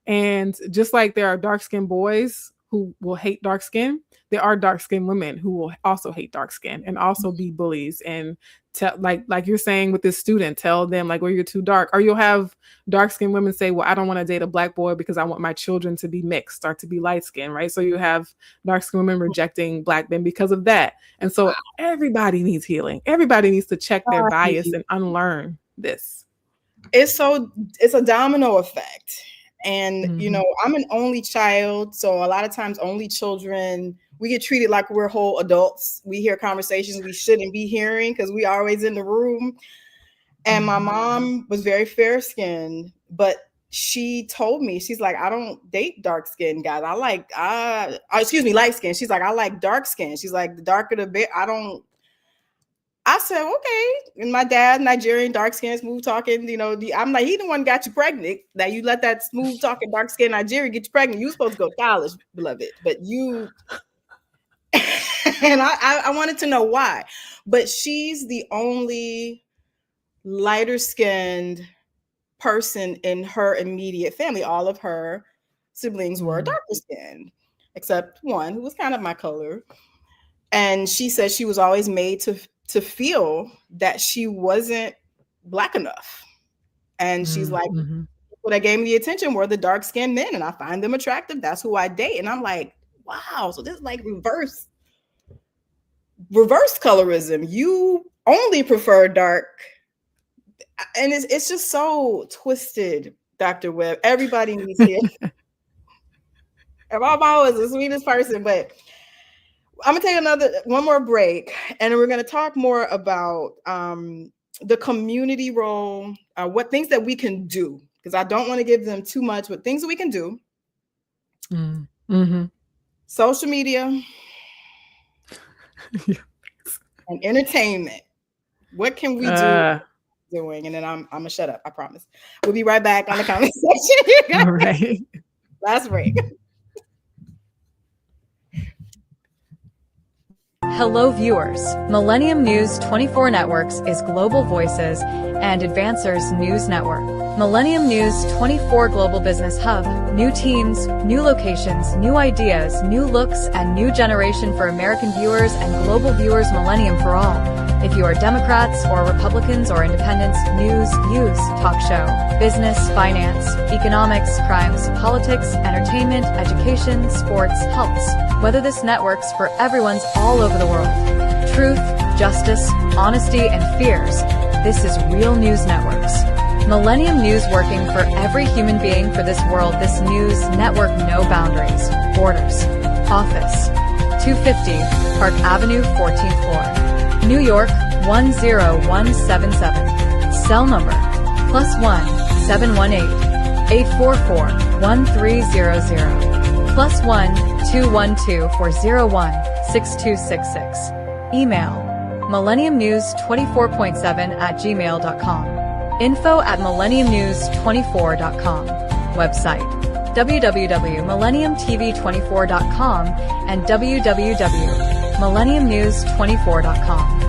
And just like there are dark-skinned boys who will hate dark skin, there are dark-skinned women who will also hate dark skin and also be bullies and tell, like you're saying with this student, tell them like, well, you're too dark. Or you'll have dark-skinned women say, well, I don't want to date a Black boy because I want my children to be mixed or to be light-skinned, right? So you have dark-skinned women rejecting Black men because of that. And so everybody needs healing. Everybody needs to check their bias and unlearn this. It's a domino effect. And, you know, I'm an only child. So a lot of times only children, we get treated like we're whole adults. We hear conversations we shouldn't be hearing because we always in the room. And my mom was very fair skinned, but she told me, she's like, I don't date dark skinned guys. I like, light skin. She's like, I like dark skin. She's like, the darker the bit, I said, okay. And my dad, Nigerian, dark skin, smooth talking, you know, I'm like, he the one got you pregnant. That you let that smooth talking, dark skin Nigerian get you pregnant. You supposed to go to college, beloved. But you, and I wanted to know why. But she's the only lighter skinned person in her immediate family. All of her siblings were darker skinned, except one who was kind of my color. And she said she was always made to feel that she wasn't Black enough. And she's like, people that gave me the attention were the dark skinned men, and I find them attractive. That's who I date. And I'm like, wow. So this is like reverse colorism. You only prefer dark. And it's just so twisted, Dr. Webb. Everybody needs it. And my mom was the sweetest person, but I'm gonna take one more break, and we're gonna talk more about the community role, what things that we can do, because I don't want to give them too much, but things that we can do. Social media and entertainment. What can we do? Doing, and then I'm gonna shut up. I promise. We'll be right back on the conversation. All right. Last break. Hello, viewers. Millennium News 24 Networks is Global Voices and Advancers News Network. Millennium News 24 Global Business Hub. New teams, new locations, new ideas, new looks, and new generation for American viewers and global viewers. Millennium for all. If you are Democrats or Republicans or independents, news, views, talk show, business, finance, economics, crimes, politics, entertainment, education, sports, health. Whether this network's for everyone's all over the world. Truth, justice, honesty, and fears. This is Real News Networks. Millennium News working for every human being for this world. This news network, no boundaries, borders. Office, 250 Park Avenue, 14th floor. New York, 10177. Cell number, +1 718 844 1300. +1 212 401 6266. Email, millenniumnews24.7@gmail.com. info@millenniumnews24.com. Website, www.millenniumtv24.com and www.millenniumnews24.com.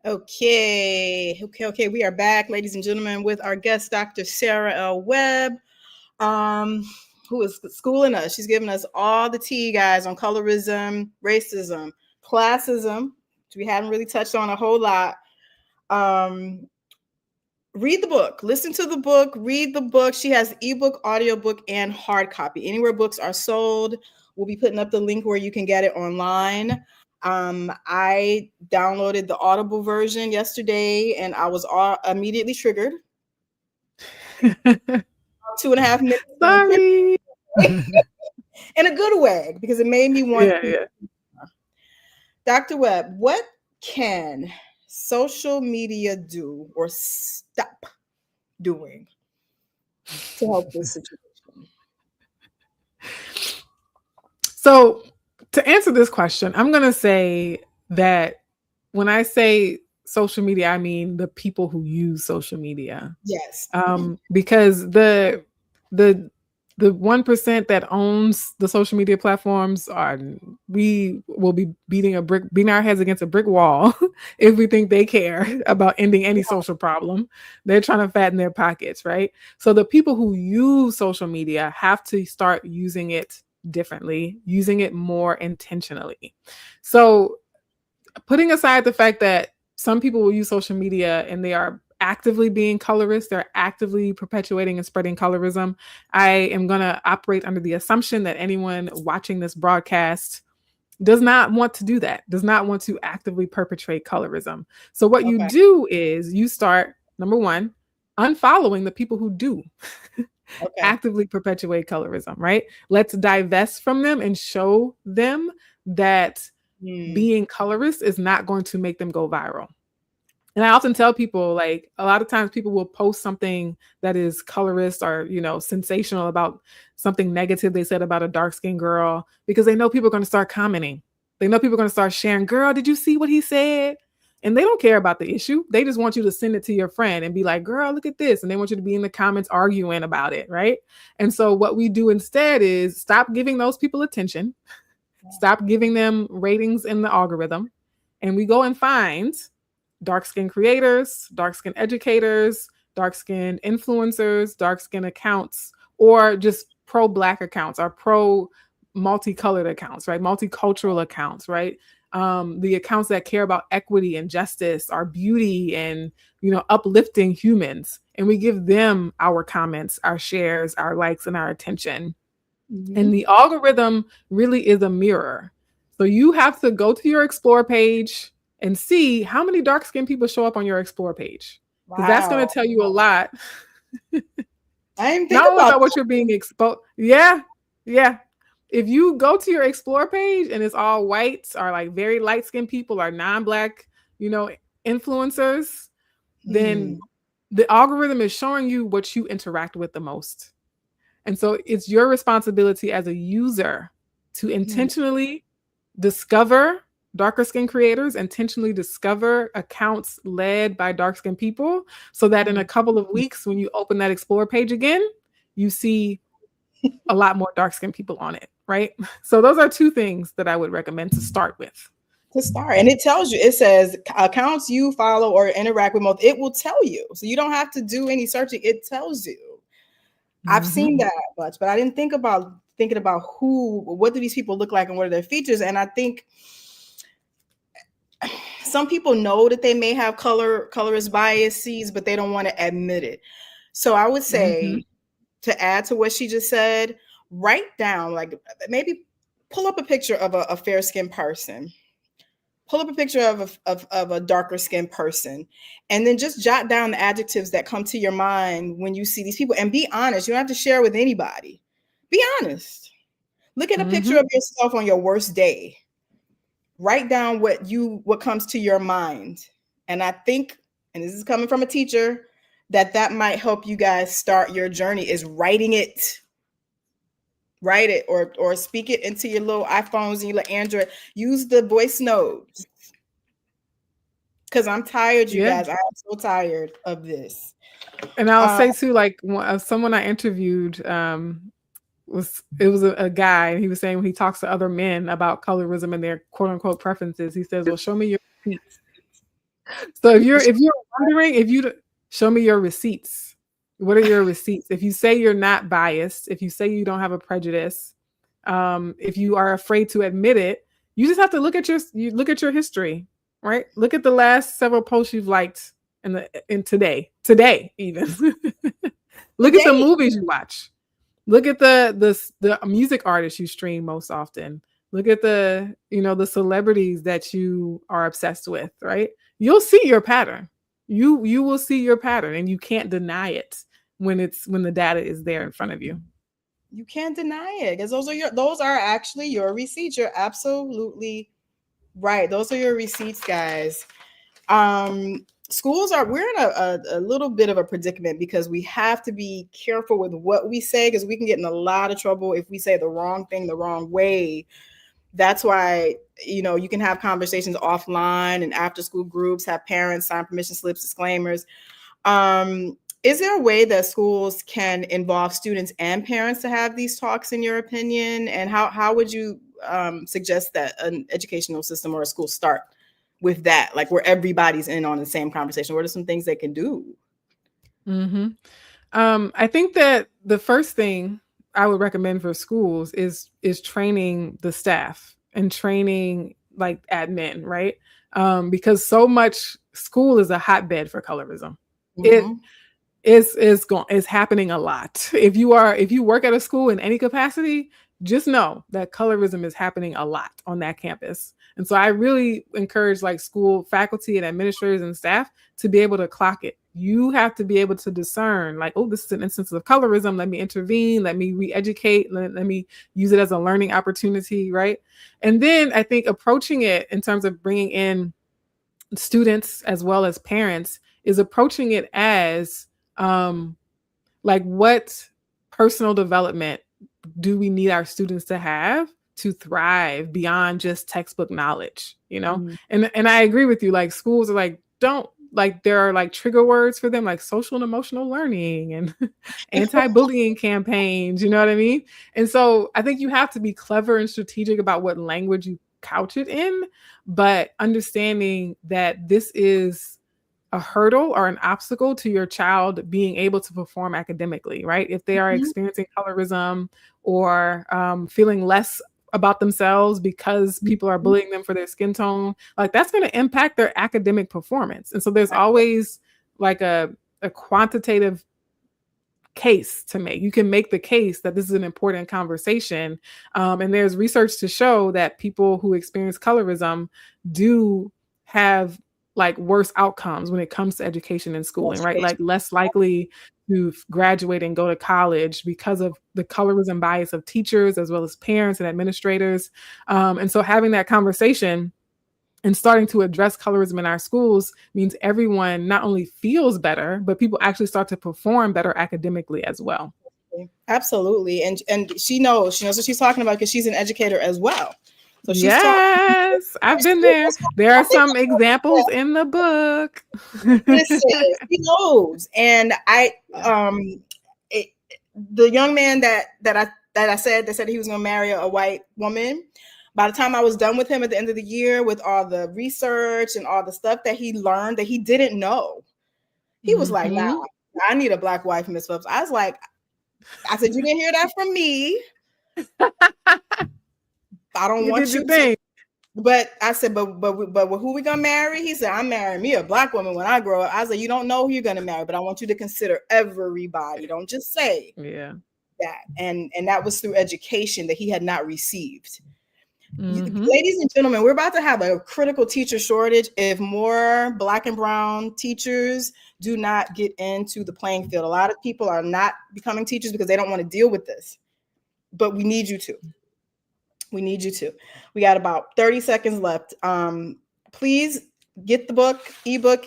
Okay. We are back, ladies and gentlemen, with our guest, Dr. Sarah L. Webb, who is schooling us. She's giving us all the tea, guys, on colorism, racism, classism, which we haven't really touched on a whole lot. Read the book, listen to the book, read the book. She has ebook, audiobook, and hard copy. Anywhere books are sold, we'll be putting up the link where you can get it online. I downloaded the Audible version yesterday, and I was immediately triggered. 2.5 minutes. Sorry. In a good way, because it made me want to. Dr. Webb, what can social media do or stop doing to help this situation? So, to answer this question, I'm going to say that when I say social media, I mean the people who use social media. Yes. Because the 1% that owns the social media platforms we will be beating our heads against a brick wall if we think they care about ending any social problem. They're trying to fatten their pockets, right? So the people who use social media have to start using it differently, using it more intentionally. So putting aside the fact that some people will use social media and they are actively being colorist, they're actively perpetuating and spreading colorism, I am going to operate under the assumption that anyone watching this broadcast does not want to do that, does not want to actively perpetrate colorism. So what you do is you start number one, unfollowing the people who do Okay. actively perpetuate colorism, right? Let's divest from them and show them that being colorist is not going to make them go viral. And I often tell people, like, a lot of times people will post something that is colorist or, sensational about something negative they said about a dark-skinned girl, because they know people are going to start commenting. They know people are going to start sharing, girl, did you see what he said? And they don't care about the issue. They just want you to send it to your friend and be like, girl, look at this. And they want you to be in the comments arguing about it, right? And so what we do instead is stop giving those people attention, stop giving them ratings in the algorithm, and we go and find dark-skinned creators, dark-skinned educators, dark-skinned influencers, dark-skinned accounts, or just pro-Black accounts or pro-multicolored accounts, right? Multicultural accounts, right? The accounts that care about equity and justice, our beauty, and uplifting humans. And we give them our comments, our shares, our likes, and our attention. And the algorithm really is a mirror. So you have to go to your Explore page and see how many dark-skinned people show up on your Explore page. Because that's going to tell you a lot. I didn't think Not only about what that. you're being exposed. Yeah. If you go to your Explore page and it's all white or like very light-skinned people or non-Black, influencers, then the algorithm is showing you what you interact with the most. And so it's your responsibility as a user to intentionally discover darker skin creators, intentionally discover accounts led by dark skinned people, so that in a couple of weeks, when you open that Explore page again, you see a lot more dark skinned people on it, right? So those are two things that I would recommend to start with. And it tells you, it says accounts you follow or interact with most, it will tell you. So you don't have to do any searching, it tells you. I've seen that much, but I didn't think about what do these people look like and what are their features. And I think some people know that they may have colorist biases, but they don't want to admit it. So I would say, to add to what she just said, write down, like, maybe pull up a picture of a fair-skinned person. Pull up a picture of a darker skinned person, and then just jot down the adjectives that come to your mind when you see these people, and be honest. You don't have to share with anybody. Be honest. Look at a picture of yourself on your worst day. Write down what comes to your mind. And I think, and this is coming from a teacher, that might help you guys start your journey, is writing it. Write it or speak it into your little iPhones and your little Android. Use the voice notes. Because I'm tired, you guys. I'm so tired of this. And I'll say too, like, someone I interviewed was a guy, and he was saying when he talks to other men about colorism and their quote unquote preferences, he says, "Well, show me your receipts." So if you're wondering, show me your receipts. What are your receipts? If you say you're not biased, if you say you don't have a prejudice, if you are afraid to admit it, you just have to look at your history, right? Look at the last several posts you've liked in today even. Look at the movies you watch. Look at the music artists you stream most often. Look at the celebrities that you are obsessed with, right? You'll see your pattern. You will see your pattern, and you can't deny it when the data is there in front of you. You can't deny it, because those are actually your receipts. You're absolutely right. Those are your receipts, guys. We're in a little bit of a predicament, because we have to be careful with what we say, because we can get in a lot of trouble if we say the wrong thing the wrong way. That's why, you can have conversations offline and after school groups, have parents sign permission slips, disclaimers. Is there a way that schools can involve students and parents to have these talks, in your opinion? And how would you suggest that an educational system or a school start with that, like where everybody's in on the same conversation? What are some things they can do? I think that the first thing I would recommend for schools is training the staff and training like admin, right? Because so much school is a hotbed for colorism. It's happening a lot. If you work at a school in any capacity, just know that colorism is happening a lot on that campus. And so I really encourage like school faculty and administrators and staff to be able to clock it, You have to be able to discern, like, oh, this is an instance of colorism. Let me intervene. Let me re-educate. Let me use it as a learning opportunity, right? And then I think approaching it in terms of bringing in students as well as parents is approaching it as like, what personal development do we need our students to have to thrive beyond just textbook knowledge, you know? And I agree with you. Like, schools are like, don't, like, there are like trigger words for them, like social and emotional learning and anti-bullying campaigns, you know what I mean? And so I think you have to be clever and strategic about what language you couch it in, but understanding that this is a hurdle or an obstacle to your child being able to perform academically, right? If they are experiencing colorism or feeling less about themselves because people are bullying them for their skin tone, like, that's going to impact their academic performance. And so there's always like a quantitative case to make. You can make the case that this is an important conversation. And there's research to show that people who experience colorism do have like worse outcomes when it comes to education and schooling, right? Like, less likely to graduate and go to college because of the colorism bias of teachers as well as parents and administrators. And so having that conversation and starting to address colorism in our schools means everyone not only feels better, but people actually start to perform better academically as well. Absolutely. And she knows what she's talking about because she's an educator as well. So she's yes, I've been there. There are some examples in the book. Listen, she knows. And the young man that I said he was going to marry a white woman, by the time I was done with him at the end of the year with all the research and all the stuff that he learned that he didn't know, he was like, "Nah, I need a black wife, Miss Phillips." I was like, I said, "You didn't hear that from me. I don't want you to." But I said, but who we gonna marry? He said, "I'm marrying me a black woman when I grow up." I said, "You don't know who you're gonna marry, but I want you to consider everybody. Don't just say that." And that was through education that he had not received. Ladies and gentlemen, we're about to have a critical teacher shortage if more Black and brown teachers do not get into the playing field. A lot of people are not becoming teachers because they don't want to deal with this, but we need you to. We need you to. We got about 30 seconds left. Please get the book, ebook,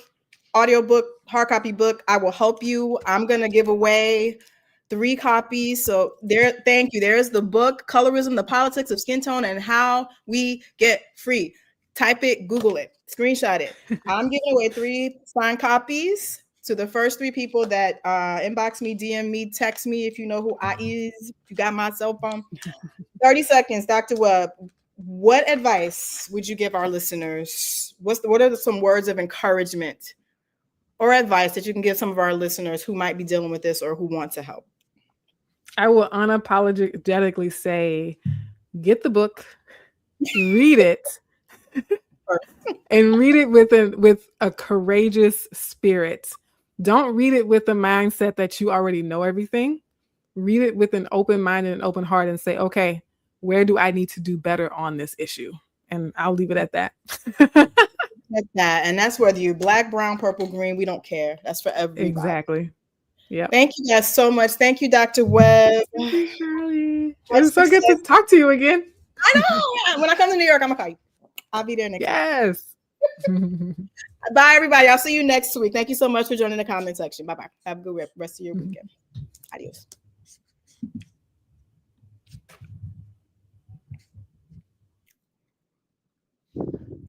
audiobook, hard copy book. I will help you. I'm going to give away 3 copies. So thank you. There's the book, Colorism, the Politics of Skin Tone and How We Get Free. Type it, Google it, screenshot it. I'm giving away 3 signed copies to the first 3 people that inbox me, DM me, text me if you know who I is. You got my cell phone. 30 seconds, Dr. Webb. What advice would you give our listeners? What are some words of encouragement or advice that you can give some of our listeners who might be dealing with this or who want to help? I will unapologetically say, get the book, read it, and read it with a courageous spirit. Don't read it with the mindset that you already know everything. Read it with an open mind and an open heart and say, okay, where do I need to do better on this issue? And I'll leave it at that. And that's whether you're Black, brown, purple, green, we don't care. That's for everybody. Exactly. Yeah. Thank you guys so much. Thank you, Dr. Webb. Thank you, Shirley. It was so good to talk to you again. I know. When I come to New York, I'm gonna call you. I'll be there next week. Bye, everybody. I'll see you next week. Thank you so much for joining the comment section. Bye-bye. Have a good rest of your weekend. Adios.